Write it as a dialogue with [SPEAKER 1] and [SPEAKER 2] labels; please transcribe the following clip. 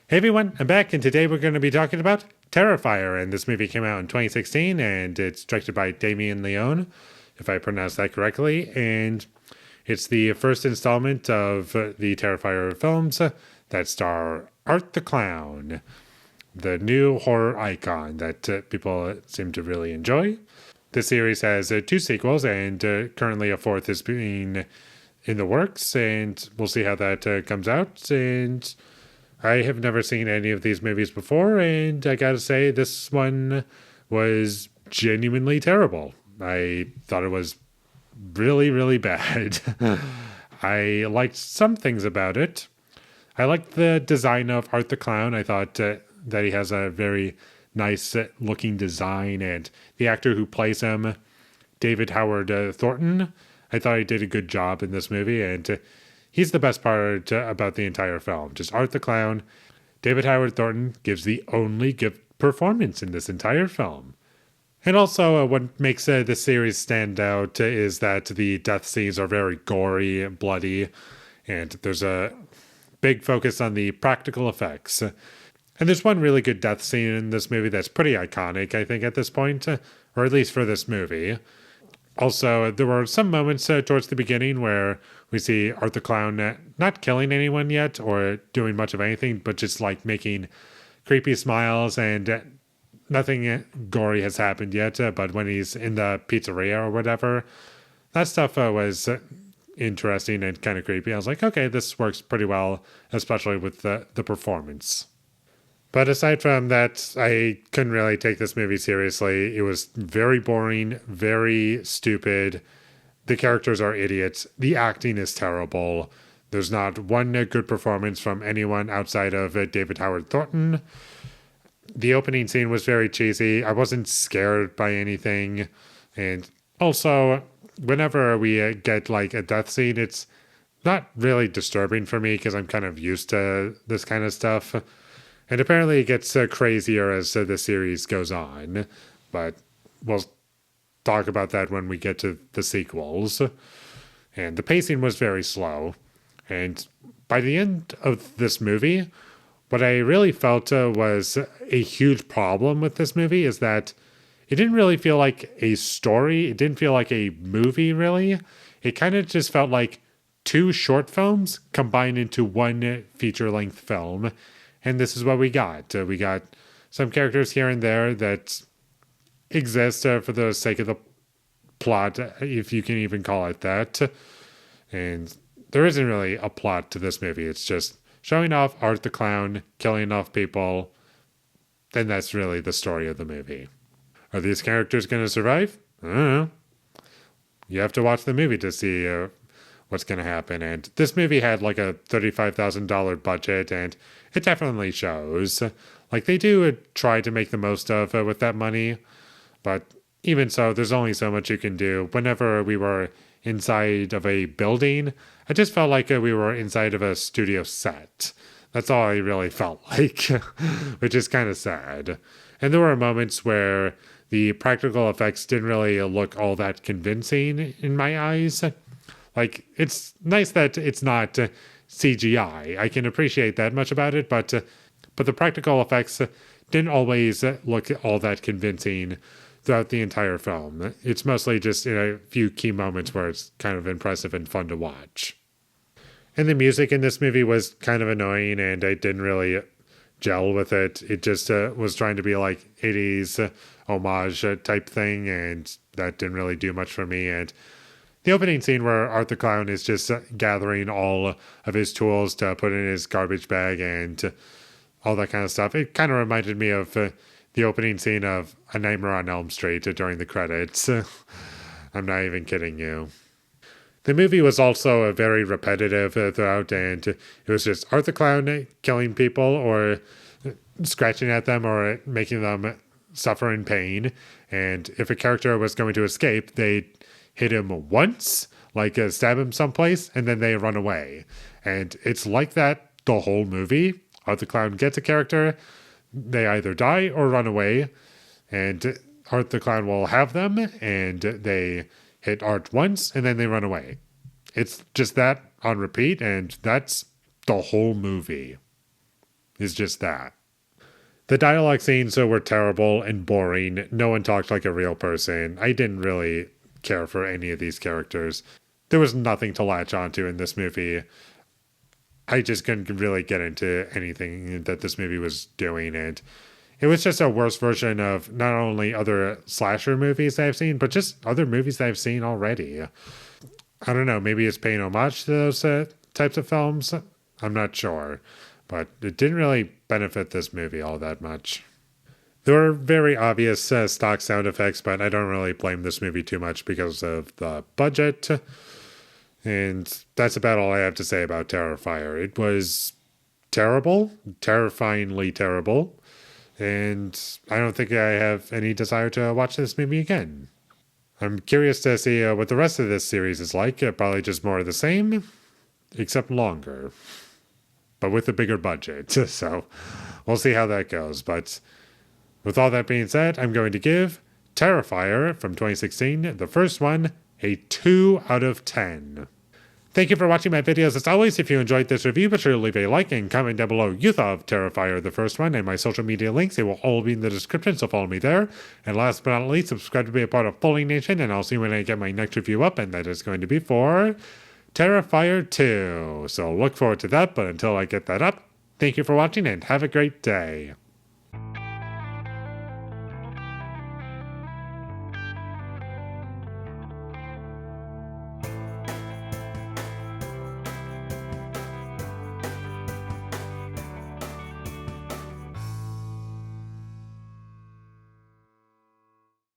[SPEAKER 1] Hey everyone, I'm back, and today we're going to be talking about Terrifier. And this movie came out in 2016, and it's directed by Damien Leone, if I pronounced that correctly. And it's the first installment of the Terrifier films that star Art the Clown, the new horror icon that people seem to really enjoy. The series has two sequels, and currently a fourth is being in the works, and we'll see how that comes out. And I have never seen any of these movies before, and I gotta say, this one was genuinely terrible. I thought it was really, really bad. I liked some things about it. I liked the design of Art the Clown. I thought that he has a very nice looking design, and the actor who plays him, David Howard Thornton, I thought he did a good job in this movie, and he's the best part about the entire film. Just Art the Clown. David Howard Thornton gives the only good performance in this entire film. And also, what makes this series stand out is that the death scenes are very gory and bloody, and there's a big focus on the practical effects. And there's one really good death scene in this movie that's pretty iconic, I think, at this point, or at least for this movie. Also, there were some moments towards the beginning where we see Art the Clown not killing anyone yet or doing much of anything, but just like making creepy smiles, and nothing gory has happened yet. But when he's in the pizzeria or whatever, that stuff was interesting and kind of creepy. I was like, okay, this works pretty well, especially with the performance. But aside from that, I couldn't really take this movie seriously. It was very boring, very stupid. The characters are idiots. The acting is terrible. There's not one good performance from anyone outside of David Howard Thornton. The opening scene was very cheesy. I wasn't scared by anything. And also, whenever we get like a death scene, it's not really disturbing for me because I'm kind of used to this kind of stuff. And apparently it gets crazier as the series goes on. But we'll talk about that when we get to the sequels. And the pacing was very slow. And by the end of this movie, what I really felt was a huge problem with this movie is that it didn't really feel like a story. It didn't feel like a movie, really. It kind of just felt like two short films combined into one feature-length film. And this is what we got. We got some characters here and there that exist for the sake of the plot, if you can even call it that. And there isn't really a plot to this movie. It's just showing off Art the Clown, killing off people. Then that's really the story of the movie. Are these characters going to survive? I don't know. You have to watch the movie to see what's going to happen. And this movie had like a $35,000 budget, and it definitely shows. Like, they do try to make the most of with that money, but even so, there's only so much you can do. Whenever we were inside of a building, I just felt like we were inside of a studio set. That's all I really felt like, which is kind of sad. And there were moments where the practical effects didn't really look all that convincing in my eyes. Like, it's nice that it's not CGI. I can appreciate that much about it, but the practical effects didn't always look all that convincing throughout the entire film. It's mostly just in a few key moments where it's kind of impressive and fun to watch. And the music in this movie was kind of annoying, and I didn't really gel with it. It just was trying to be like 80s homage type thing, and that didn't really do much for me. And the opening scene where Art the Clown is just gathering all of his tools to put in his garbage bag and all that kind of stuff, it kind of reminded me of the opening scene of A Nightmare on Elm Street during the credits. I'm not even kidding you. The movie was also very repetitive throughout, and it was just Art the Clown killing people or scratching at them or making them suffer in pain. And if a character was going to escape, they hit him once, like stab him someplace, and then they run away. And it's like that the whole movie. Art the Clown gets a character, they either die or run away, and Art the Clown will have them, and they hit Art once, and then they run away. It's just that on repeat, and that's the whole movie. is just that. The dialogue scenes were terrible and boring. No one talked like a real person. I didn't really care for any of these characters. There was nothing to latch onto in this movie. I just couldn't really get into anything that this movie was doing. And it was just a worse version of not only other slasher movies I've seen, but just other movies that I've seen already. I don't know, maybe it's paying homage to those types of films. I'm not sure. But it didn't really benefit this movie all that much. There were very obvious stock sound effects, but I don't really blame this movie too much because of the budget. And that's about all I have to say about Terrifier. It was terrible, terrifyingly terrible, and I don't think I have any desire to watch this movie again. I'm curious to see what the rest of this series is like. Probably just more of the same, except longer, but with a bigger budget. So we'll see how that goes. But with all that being said, I'm going to give Terrifier from 2016, the first one, a 2 out of 10. Thank you for watching my videos. As always, if you enjoyed this review, be sure to leave a like and comment down below you thought of Terrifier, the first one, and my social media links. They will all be in the description, so follow me there. And last but not least, subscribe to be a part of Foley Nation, and I'll see you when I get my next review up, and that is going to be for Terrifier 2. So look forward to that, but until I get that up, thank you for watching and have a great day.